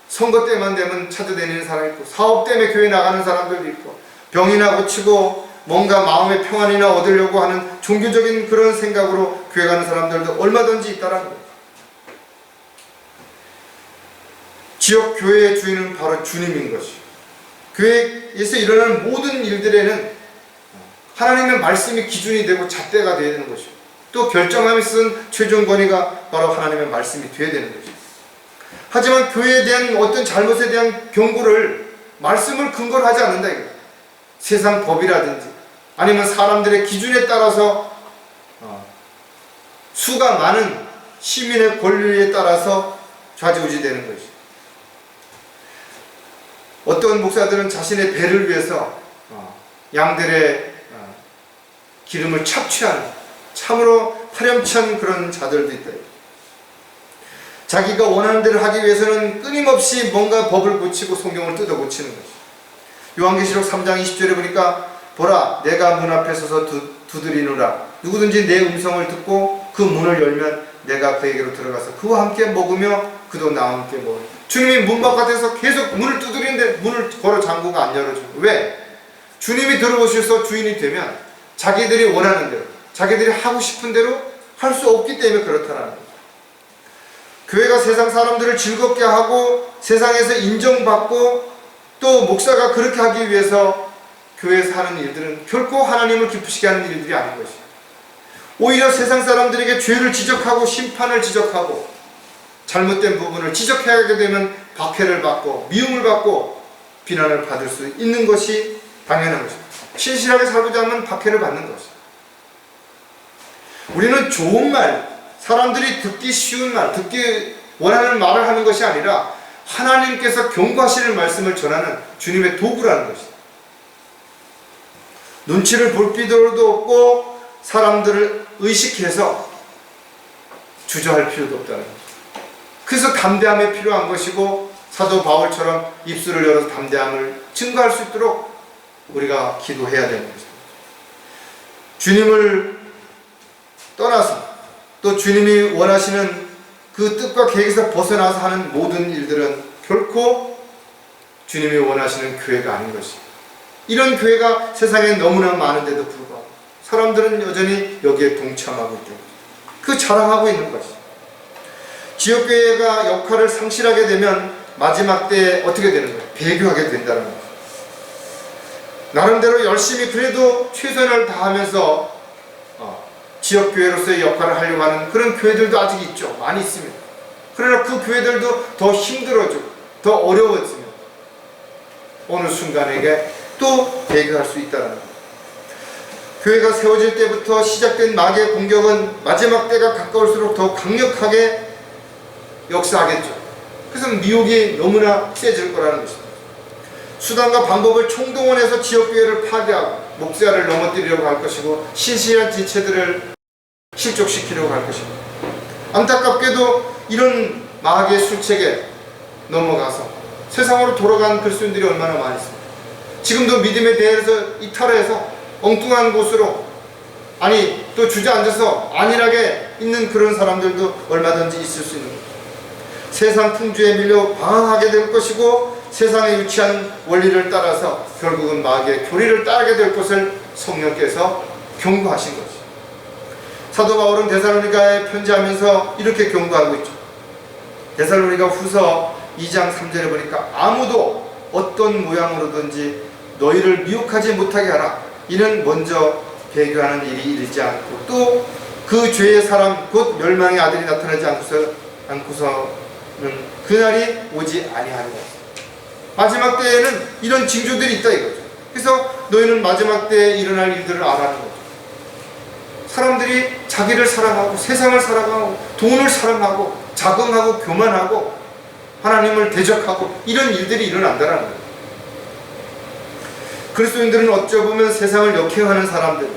선거 때만 되면 찾아다니는 사람이 있고 사업 때문에 교회 나가는 사람들도 있고 병이나 고치고 뭔가 마음의 평안이나 얻으려고 하는 종교적인 그런 생각으로 교회 가는 사람들도 얼마든지 있다라는 거예요. 지역 교회의 주인은 바로 주님인 것이요. 교회에서 일어나는 모든 일들에는 하나님의 말씀이 기준이 되고 잣대가 되어야 되는 것이요. 또 결정함이 쓴 최종 권위가 바로 하나님의 말씀이 되어야 되는 것이요. 하지만 교회에 대한 어떤 잘못에 대한 경고를 말씀을 근거로 하지 않는다 이거예요. 세상 법이라든지 아니면 사람들의 기준에 따라서 수가 많은 시민의 권리에 따라서 좌지우지 되는 것이죠. 어떤 목사들은 자신의 배를 위해서 양들의 기름을 착취하는 참으로 파렴치한 그런 자들도 있다. 자기가 원하는 대로 하기 위해서는 끊임없이 뭔가 법을 고치고 성경을 뜯어 고치는 것이죠. 요한계시록 3장 20절에 보니까 보라 내가 문 앞에 서서 두드리노라. 누구든지 내 음성을 듣고 그 문을 열면 내가 그에게로 들어가서 그와 함께 먹으며 그도 나와 함께 먹으며. 주님이 문 바깥에서 계속 문을 두드리는데 문을 걸어 잠그고 안 열어줘요. 왜? 주님이 들어오셔서 주인이 되면 자기들이 원하는 대로 자기들이 하고 싶은 대로 할 수 없기 때문에 그렇다는 거예요. 교회가 세상 사람들을 즐겁게 하고 세상에서 인정받고 또 목사가 그렇게 하기 위해서 교회에서 하는 일들은 결코 하나님을 기쁘시게 하는 일들이 아닌 것이에요. 오히려 세상 사람들에게 죄를 지적하고 심판을 지적하고 잘못된 부분을 지적하게 되면 박해를 받고 미움을 받고 비난을 받을 수 있는 것이 당연한 것입니다. 신실하게 살고자 하면 박해를 받는 것이에요. 우리는 좋은 말, 사람들이 듣기 쉬운 말, 듣기 원하는 말을 하는 것이 아니라 하나님께서 경고하시는 말씀을 전하는 주님의 도구라는 것이다. 눈치를 볼 필요도 없고 사람들을 의식해서 주저할 필요도 없다는 거죠. 그래서 담대함이 필요한 것이고 사도 바울처럼 입술을 열어서 담대함을 증거할 수 있도록 우리가 기도해야 되는 것입니다. 주님을 떠나서 또 주님이 원하시는 그 뜻과 계획에서 벗어나서 하는 모든 일들은 결코 주님이 원하시는 교회가 아닌 것입니다. 이런 교회가 세상에 너무나 많은데도 불구하고 사람들은 여전히 여기에 동참하고 있죠. 그 자랑하고 있는 것이죠. 지역교회가 역할을 상실하게 되면 마지막 때에 어떻게 되는 거예요? 배교하게 된다는 거죠. 나름대로 열심히 그래도 최선을 다하면서 지역교회로서의 역할을 하려고 하는 그런 교회들도 아직 있죠. 많이 있습니다. 그러나 그 교회들도 더 힘들어지고 더 어려워지면 어느 순간에게 또 배교할 수 있다는 거예요. 교회가 세워질 때부터 시작된 마귀의 공격은 마지막 때가 가까울수록 더 강력하게 역사하겠죠. 그래서 미혹이 너무나 세질 거라는 것입니다. 수단과 방법을 총동원해서 지역교회를 파괴하고 목사를 넘어뜨리려고 할 것이고 신실한 지체들을 실족시키려고 할 것입니다. 안타깝게도 이런 마귀의 술책에 넘어가서 세상으로 돌아간 그리스도인들이 얼마나 많이 있습니다. 지금도 믿음에 대해서 이탈해서 엉뚱한 곳으로 또 주저앉아서 안일하게 있는 그런 사람들도 얼마든지 있을 수 있는 겁니다. 세상 풍조에 밀려 방황하게 될 것이고 세상에 유치한 원리를 따라서 결국은 마귀의 교리를 따르게 될 것을 성령께서 경고하신 거죠. 사도 바울은 데살로니가에 편지하면서 이렇게 경고하고 있죠. 데살로니가 후서 2장 3절에 보니까 아무도 어떤 모양으로든지 너희를 미혹하지 못하게 하라. 이는 먼저 배교하는 일이 이르지 않고 또 그 죄의 사람 곧 멸망의 아들이 나타나지 않고서는 그날이 오지 아니하리라. 마지막 때에는 이런 징조들이 있다 이거죠. 그래서 너희는 마지막 때에 일어날 일들을 알아는 거죠. 사람들이 자기를 사랑하고 세상을 사랑하고 돈을 사랑하고 자긍하고 교만하고 하나님을 대적하고 이런 일들이 일어난다는 거예요. 그리스도인들은 어쩌보면 세상을 역행하는 사람들,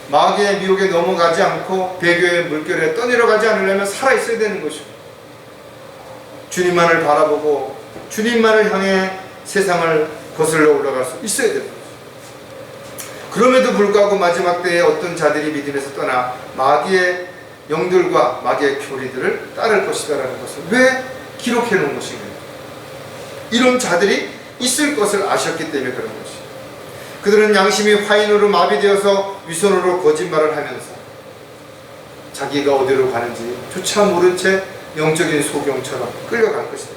마귀의 미혹에 넘어가지 않고 배교의 물결에 떠내려가지 않으려면 살아있어야 되는 것이고 주님만을 바라보고 주님만을 향해 세상을 거슬러 올라갈 수 있어야 됩니다. 그럼에도 불구하고 마지막 때에 어떤 자들이 믿음에서 떠나 마귀의 영들과 마귀의 교리들을 따를 것이다라는 것을 왜 기록해 놓은 것인가요? 이런 자들이 있을 것을 아셨기 때문에 그런 것이죠. 그들은 양심이 화인으로 마비되어서 위선으로 거짓말을 하면서 자기가 어디로 가는지 조차 모른 채 영적인 소경처럼 끌려갈 것이다.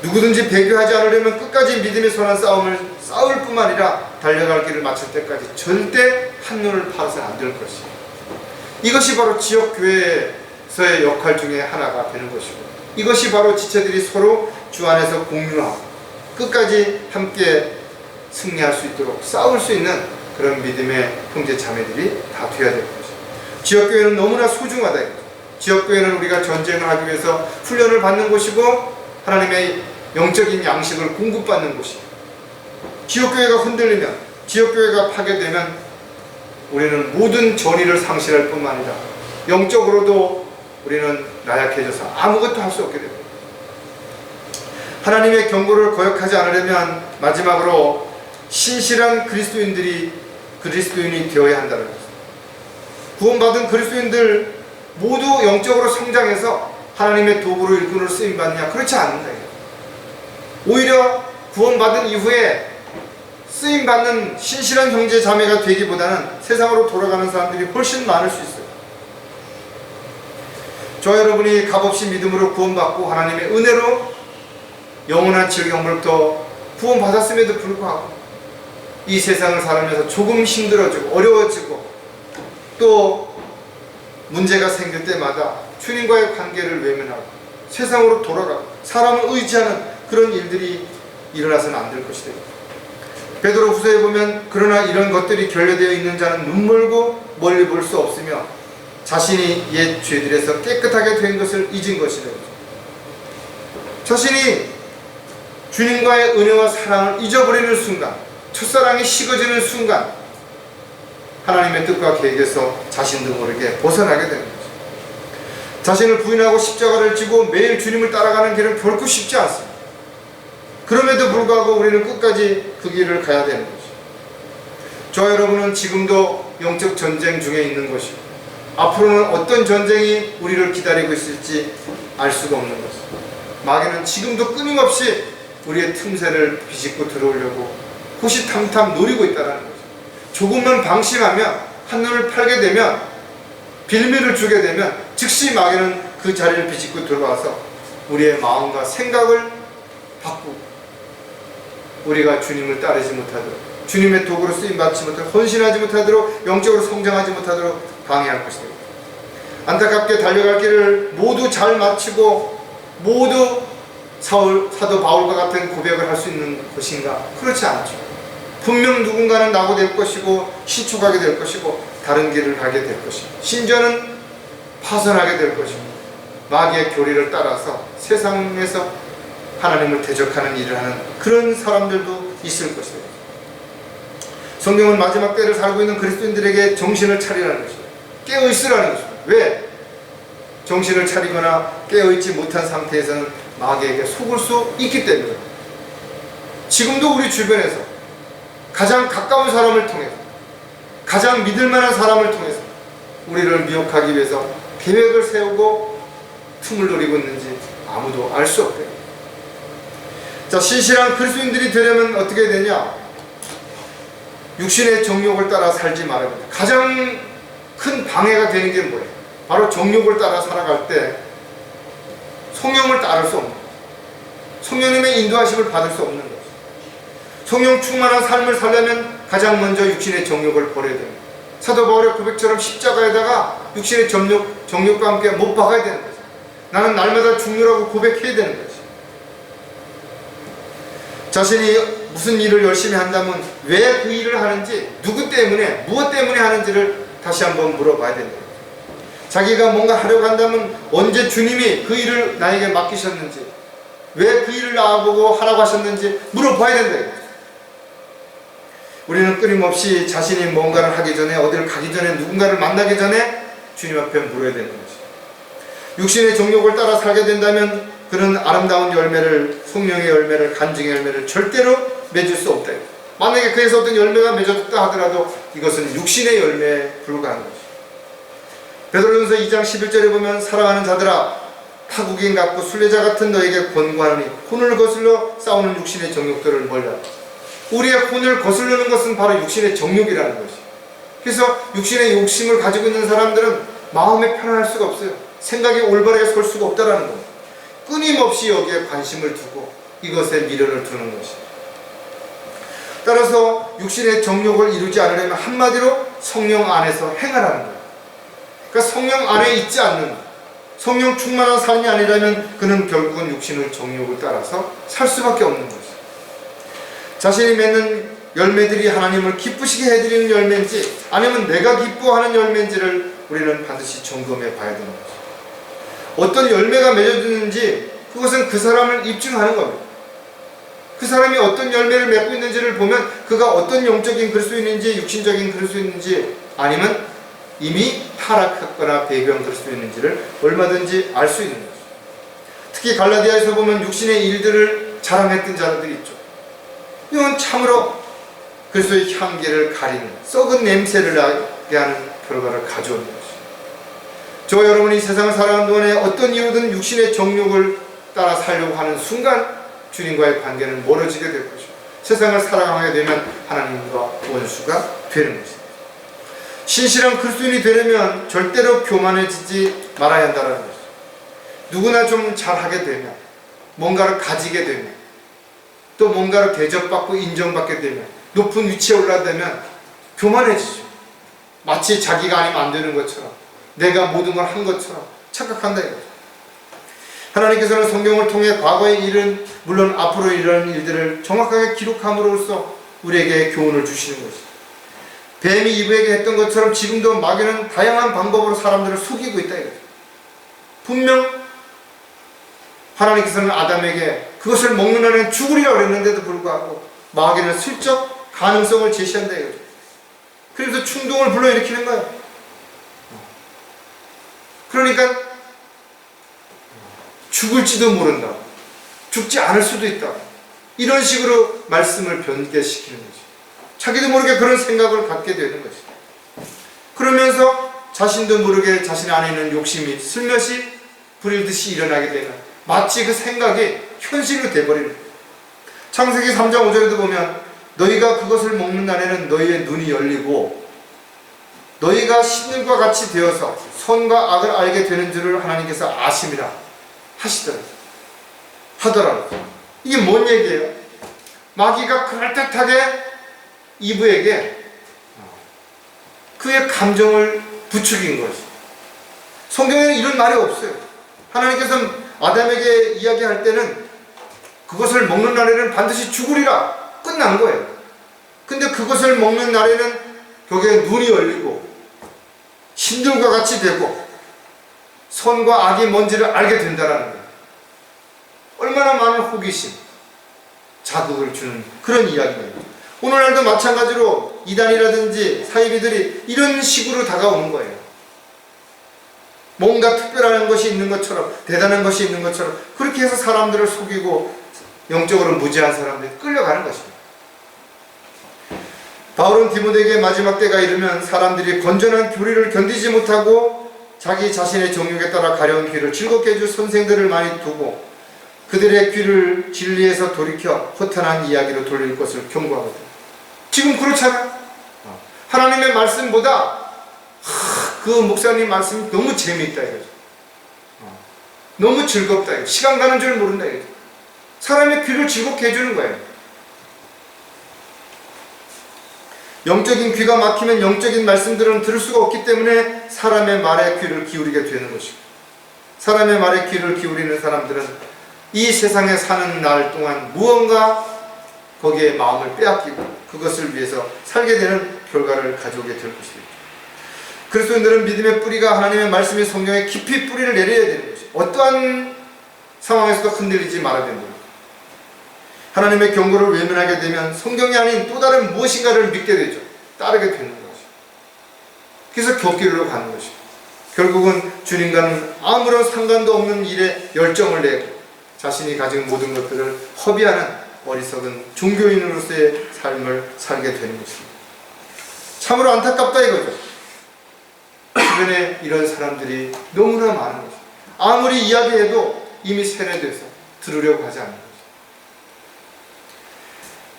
누구든지 배교하지 않으려면 끝까지 믿음의 선한 싸움을 싸울 뿐만 아니라 달려갈 길을 마칠 때까지 절대 한눈을 팔아서는 안 될 것이다. 이것이 바로 지역교회에서의 역할 중에 하나가 되는 것이고 이것이 바로 지체들이 서로 주 안에서 공유하고 끝까지 함께 승리할 수 있도록 싸울 수 있는 그런 믿음의 형제 자매들이 다 되어야 될 것이죠. 지역교회는 너무나 소중하다. 지역교회는 우리가 전쟁을 하기 위해서 훈련을 받는 곳이고 하나님의 영적인 양식을 공급받는 곳이에요. 지역교회가 흔들리면, 지역교회가 파괴되면 우리는 모든 전의를 상실할 뿐만 아니라 영적으로도 우리는 나약해져서 아무것도 할 수 없게 됩니다. 하나님의 경고를 거역하지 않으려면 마지막으로 신실한 그리스도인이 되어야 한다는 것입니다. 구원받은 그리스도인들 모두 영적으로 성장해서 하나님의 도구로 일꾼으로 쓰임받느냐? 그렇지 않는다. 오히려 구원받은 이후에 쓰임받는 신실한 형제 자매가 되기보다는 세상으로 돌아가는 사람들이 훨씬 많을 수 있어요. 저 여러분이 값없이 믿음으로 구원받고 하나님의 은혜로 영원한 지옥 영물부터 구원받았음에도 불구하고 이 세상을 살면서 조금 힘들어지고 어려워지고 또 문제가 생길 때마다 주님과의 관계를 외면하고 세상으로 돌아가고 사람을 의지하는 그런 일들이 일어나서는 안 될 것이다. 베드로 후서에 보면 그러나 이런 것들이 결여되어 있는 자는 눈멀고 멀리 볼 수 없으며 자신이 옛 죄들에서 깨끗하게 된 것을 잊은 것이다. 자신이 주님과의 은혜와 사랑을 잊어버리는 순간, 첫사랑이 식어지는 순간 하나님의 뜻과 계획에서 자신도 모르게 벗어나게 되는 거죠. 자신을 부인하고 십자가를 지고 매일 주님을 따라가는 길은 결코 쉽지 않습니다. 그럼에도 불구하고 우리는 끝까지 그 길을 가야 되는 거죠. 저 여러분은 지금도 영적 전쟁 중에 있는 것이고 앞으로는 어떤 전쟁이 우리를 기다리고 있을지 알 수가 없는 거죠. 마귀는 지금도 끊임없이 우리의 틈새를 비집고 들어오려고 호시탐탐 노리고 있다는 거죠. 조금만 방심하면 한눈을 팔게 되면 빌미를 주게 되면 즉시 마귀는 그 자리를 비집고 들어와서 우리의 마음과 생각을 바꾸고 우리가 주님을 따르지 못하도록 주님의 도구로 쓰임받지 못하도록 헌신하지 못하도록 영적으로 성장하지 못하도록 방해할 것이다. 안타깝게 달려갈 길을 모두 잘 마치고 모두 사도 바울과 같은 고백을 할 수 있는 것인가? 그렇지 않죠. 분명 누군가는 낙오될 것이고 실족하게 될 것이고 다른 길을 가게 될 것이고 심지어는 파선하게 될 것이고 마귀의 교리를 따라서 세상에서 하나님을 대적하는 일을 하는 그런 사람들도 있을 것이다. 성경은 마지막 때를 살고 있는 그리스도인들에게 정신을 차리라는 것이다. 깨어있으라는 것이다. 왜? 정신을 차리거나 깨어있지 못한 상태에서는 마귀에게 속을 수 있기 때문에. 지금도 우리 주변에서 가장 가까운 사람을 통해서, 가장 믿을 만한 사람을 통해서 우리를 미혹하기 위해서 계획을 세우고 틈을 노리고 있는지 아무도 알 수 없대요. 자, 신실한 그리스도인들이 되려면 어떻게 되냐? 육신의 정욕을 따라 살지 말아야 됩니다. 가장 큰 방해가 되는 게 뭐예요? 바로 정욕을 따라 살아갈 때 성령을 따를 수 없는 거예요. 성령님의 인도하심을 받을 수 없는 거예요. 성령 충만한 삶을 살려면 가장 먼저 육신의 정욕을 버려야 됩니다. 사도 바울의 고백처럼 십자가에다가 육신의 정욕과 함께 못 박아야 되는 거죠. 나는 날마다 죽노라고 고백해야 되는 거죠. 자신이 무슨 일을 열심히 한다면 왜 그 일을 하는지, 누구 때문에, 무엇 때문에 하는지를 다시 한번 물어봐야 된다. 자기가 뭔가 하려고 한다면 언제 주님이 그 일을 나에게 맡기셨는지, 왜 그 일을 나보고 하라고 하셨는지 물어봐야 된다. 우리는 끊임없이 자신이 뭔가를 하기 전에, 어디를 가기 전에, 누군가를 만나기 전에 주님 앞에 물어야 되는 거지. 육신의 정욕을 따라 살게 된다면 그런 아름다운 열매를, 성령의 열매를, 간증의 열매를 절대로 맺을 수 없다. 만약에 그에서 어떤 열매가 맺어졌다 하더라도 이것은 육신의 열매에 불과한 것이죠. 베드로전서 2장 11절에 보면 사랑하는 자들아 타국인 같고 순례자 같은 너에게 권고하노니 혼을 거슬러 싸우는 육신의 정욕들을 멀리하라. 우리의 혼을 거스르는 것은 바로 육신의 정욕이라는 것이에요. 그래서 육신의 욕심을 가지고 있는 사람들은 마음에 편안할 수가 없어요. 생각이 올바르게 설 수가 없다라는 거예요. 끊임없이 여기에 관심을 두고 이것에 미련을 두는 것이에요. 따라서 육신의 정욕을 이루지 않으려면 한마디로 성령 안에서 행하라는 거예요. 그러니까 성령 안에 있지 않는, 성령 충만한 삶이 아니라면 그는 결국은 육신의 정욕을 따라서 살 수밖에 없는 것이에요. 자신이 맺는 열매들이 하나님을 기쁘시게 해드리는 열매인지 아니면 내가 기뻐하는 열매인지를 우리는 반드시 점검해 봐야 되는 것이에요. 어떤 열매가 맺어지는지 그것은 그 사람을 입증하는 겁니다. 그 사람이 어떤 열매를 맺고 있는지를 보면 그가 어떤 영적인 그리스도인인지 육신적인 그리스도인인지 아니면 이미 타락했거나 배교한 그리스도인인지를 얼마든지 알 수 있는 거죠. 특히 갈라디아에서 보면 육신의 일들을 자랑했던 자들이 있죠. 이건 참으로 그리스도의 향기를 가리는 썩은 냄새를 나게 하는 결과를 가져오는 것이죠. 저 여러분이 세상을 살아가는 동안에 어떤 이유든 육신의 정욕을 따라 살려고 하는 순간 주님과의 관계는 멀어지게 될 것이고 세상을 사랑하게 되면 하나님과 원수가 되는 것입니다. 신실한 그리스도인이 되려면 절대로 교만해지지 말아야 한다는 것이죠. 누구나 좀 잘하게 되면, 뭔가를 가지게 되면, 또 뭔가를 대접받고 인정받게 되면, 높은 위치에 올라가면 교만해지죠. 마치 자기가 아니면 안 되는 것처럼, 내가 모든 걸 한 것처럼 착각한다 이거죠. 하나님께서는 성경을 통해 과거의 일은 물론 앞으로 일어날 일들을 정확하게 기록함으로써 우리에게 교훈을 주시는 것이죠. 뱀이 이브에게 했던 것처럼 지금도 마귀는 다양한 방법으로 사람들을 속이고 있다 이거죠. 분명 하나님께서는 아담에게 그것을 먹는 날에는 죽으리라 그랬는데도 불구하고 마귀는 슬쩍 가능성을 제시한다 이거죠. 그래서 충동을 불러일으키는 거예요. 그러니까 죽을지도 모른다, 죽지 않을 수도 있다, 이런 식으로 말씀을 변개시키는 거죠. 자기도 모르게 그런 생각을 갖게 되는 것이죠. 그러면서 자신도 모르게 자신 안에 있는 욕심이 슬며시 불일듯이 일어나게 되는, 마치 그 생각이 현실로 돼버리는 거예요. 창세기 3장 5절에도 보면 너희가 그것을 먹는 날에는 너희의 눈이 열리고 너희가 신들과 같이 되어서 선과 악을 알게 되는 줄을 하나님께서 아심이라 하더라고요. 이게 뭔 얘기예요? 마귀가 그럴듯하게 이브에게 그의 감정을 부추긴 것이. 성경에는 이런 말이 없어요. 하나님께서 아담에게 이야기할 때는 그것을 먹는 날에는 반드시 죽으리라 끝난 거예요. 근데 그것을 먹는 날에는 거기에 눈이 열리고 신들과 같이 되고 선과 악이 뭔지를 알게 된다는 거예요. 얼마나 많은 호기심, 자극을 주는 그런 이야기예요. 오늘날도 마찬가지로 이단이라든지 사이비들이 이런 식으로 다가오는 거예요. 뭔가 특별한 것이 있는 것처럼, 대단한 것이 있는 것처럼 그렇게 해서 사람들을 속이고 영적으로 무지한 사람들이 끌려가는 것입니다. 바울은 디모데에게 마지막 때가 이르면 사람들이 건전한 교리를 견디지 못하고 자기 자신의 정욕에 따라 가려운 귀를 즐겁게 해줄 선생들을 많이 두고 그들의 귀를 진리에서 돌이켜 허탄한 이야기로 돌릴 것을 경고하거든. 지금 그렇잖아. 하나님의 말씀보다 그 목사님 말씀이 너무 재미있다 이거죠. 너무 즐겁다 이거죠. 시간 가는 줄 모른다 이거죠. 사람의 귀를 즐겁게 해주는 거예요. 영적인 귀가 막히면 영적인 말씀들은 들을 수가 없기 때문에 사람의 말에 귀를 기울이게 되는 것이고, 사람의 말에 귀를 기울이는 사람들은 이 세상에 사는 날 동안 무언가 거기에 마음을 빼앗기고 그것을 위해서 살게 되는 결과를 가져오게 될 것입니다. 그리스도인들은 믿음의 뿌리가 하나님의 말씀이 성경에 깊이 뿌리를 내려야 되는 것이죠. 어떠한 상황에서도 흔들리지 말아야 됩니다. 하나님의 경고를 외면하게 되면 성경이 아닌 또 다른 무엇인가를 믿게 되죠. 따르게 되는 것이죠. 그래서 곁길로 가는 것이죠. 결국은 주님과는 아무런 상관도 없는 일에 열정을 내고 자신이 가진 모든 것들을 허비하는 어리석은 종교인으로서의 삶을 살게 되는 것입니다. 참으로 안타깝다 이거죠. 주변에 이런 사람들이 너무나 많은 것이죠. 아무리 이야기해도 이미 세뇌돼서 들으려고 하지 않는 것이죠.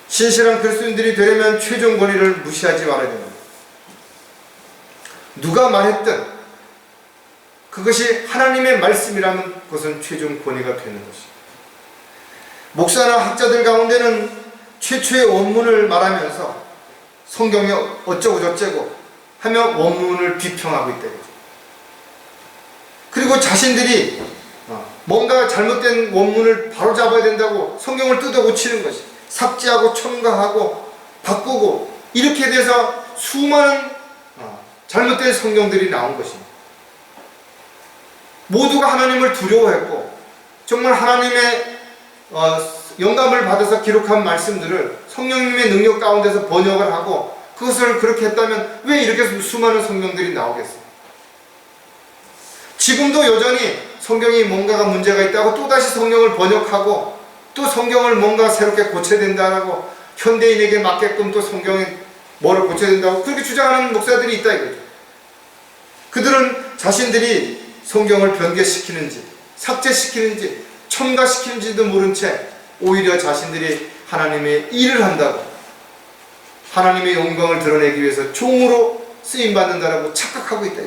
신실한 그리스도인들이 되려면 최종 권위를 무시하지 말아야 됩니다. 누가 말했든 그것이 하나님의 말씀이라면 그것은 최종 권위가 되는 것입니다. 목사나 학자들 가운데는 최초의 원문을 말하면서 성경이 어쩌고 저쩌고 하며 원문을 비평하고 있다. 그리고 자신들이 뭔가 잘못된 원문을 바로잡아야 된다고 성경을 뜯어 고치는 것이, 삭제하고 첨가하고 바꾸고 이렇게 돼서 수많은 잘못된 성경들이 나온 것입니다. 모두가 하나님을 두려워했고 정말 하나님의 영감을 받아서 기록한 말씀들을 성령님의 능력 가운데서 번역을 하고 그것을 그렇게 했다면 왜 이렇게 수많은 성경들이 나오겠어요? 지금도 여전히 성경이 뭔가가 문제가 있다고 또다시 성경을 번역하고 또 성경을 뭔가 새롭게 고쳐야 된다고 현대인에게 맞게끔 또 성경에 뭐를 고쳐야 된다고 그렇게 주장하는 목사들이 있다 이거죠. 그들은 자신들이 성경을 변개시키는지 삭제시키는지 첨가시키는지도 모른 채 오히려 자신들이 하나님의 일을 한다고 하나님의 영광을 드러내기 위해서 종으로 쓰임받는다라고 착각하고 있다.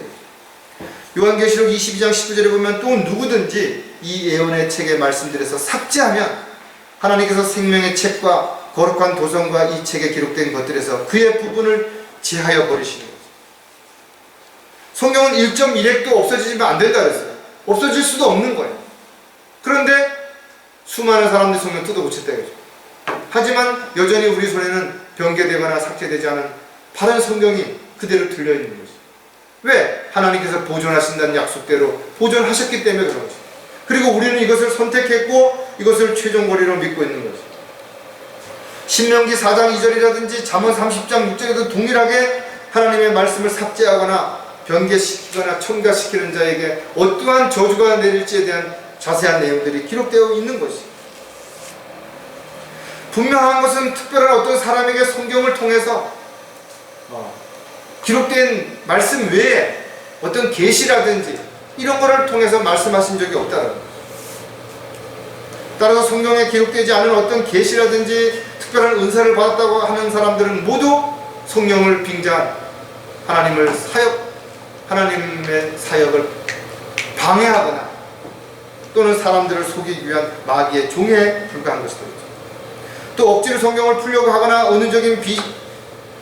요한계시록 22장 19절에 보면 또 누구든지 이 예언의 책의 말씀들에서 삭제하면 하나님께서 생명의 책과 거룩한 도성과 이 책에 기록된 것들에서 그의 부분을 제하여 버리시는 거죠. 성경은 1.1핵도 없어지면 안 된다 그랬어요. 없어질 수도 없는 거예요. 그런데 수많은 사람들이 성경 뜯어 고쳤다 이거죠. 하지만 여전히 우리 손에는 변개되거나 삭제되지 않은 바른 성경이 그대로 들려있는 거죠. 왜? 하나님께서 보존하신다는 약속대로 보존하셨기 때문에 그런 거죠. 그리고 우리는 이것을 선택했고 이것을 최종 권위로 믿고 있는 거죠. 신명기 4장 2절이라든지 잠언 30장 6절에도 동일하게 하나님의 말씀을 삭제하거나 변개시키거나 첨가시키는 자에게 어떠한 저주가 내릴지에 대한 자세한 내용들이 기록되어 있는 것이. 분명한 것은 특별한 어떤 사람에게 성경을 통해서 기록된 말씀 외에 어떤 계시라든지 이런 거를 통해서 말씀하신 적이 없다는 거죠. 따라서 성경에 기록되지 않은 어떤 계시라든지 특별한 은사를 받았다고 하는 사람들은 모두 성령을 빙자한 하나님의 사역을 방해하거나 또는 사람들을 속이기 위한 마귀의 종에 불과한 것이다. 또 억지로 성경을 풀려고 하거나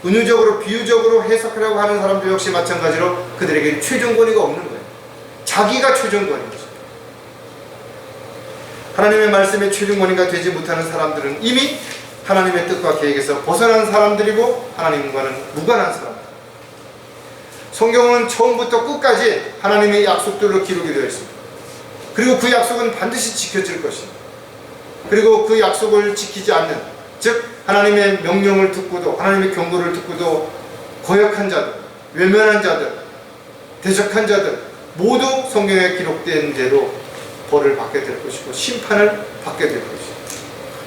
은유적으로 비유적으로 해석하려고 하는 사람들 역시 마찬가지로 그들에게 최종 권위가 없는 거예요. 자기가 최종 권위죠. 하나님의 말씀에 최종 권위가 되지 못하는 사람들은 이미 하나님의 뜻과 계획에서 벗어난 사람들이고 하나님과는 무관한 사람들. 성경은 처음부터 끝까지 하나님의 약속들로 기록이 되어 있습니다. 그리고 그 약속은 반드시 지켜질 것입니다. 그리고 그 약속을 지키지 않는, 즉 하나님의 명령을 듣고도, 하나님의 경고를 듣고도 거역한 자들, 외면한 자들, 대적한 자들 모두 성경에 기록된 대로 벌을 받게 될 것이고 심판을 받게 될 것입니다.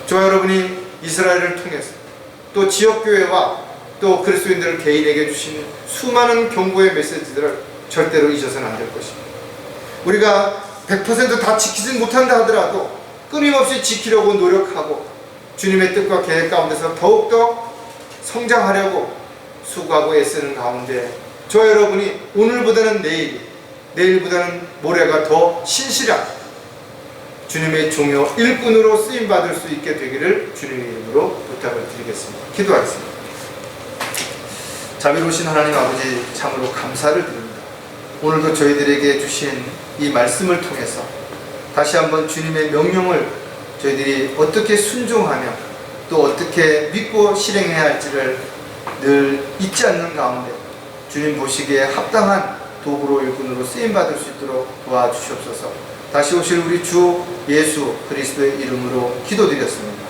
저와 여러분이 이스라엘을 통해서 또 지역교회와 또 그리스도인들 개인에게 주신 수많은 경고의 메시지들을 절대로 잊어서는 안 될 것입니다. 우리가 100% 다 지키진 못한다 하더라도 끊임없이 지키려고 노력하고 주님의 뜻과 계획 가운데서 더욱더 성장하려고 수고하고 애쓰는 가운데 저와 여러분이 오늘보다는 내일, 내일보다는 모레가 더 신실한 주님의 종여 일꾼으로 쓰임받을 수 있게 되기를 주님의 이름으로 부탁을 드리겠습니다. 기도하겠습니다. 자비로우신 하나님 아버지, 참으로 감사를 드립니다. 오늘도 저희들에게 주신 이 말씀을 통해서 다시 한번 주님의 명령을 저희들이 어떻게 순종하며 또 어떻게 믿고 실행해야 할지를 늘 잊지 않는 가운데 주님 보시기에 합당한 도구로 일꾼으로 쓰임받을 수 있도록 도와주시옵소서. 다시 오실 우리 주 예수 그리스도의 이름으로 기도드렸습니다.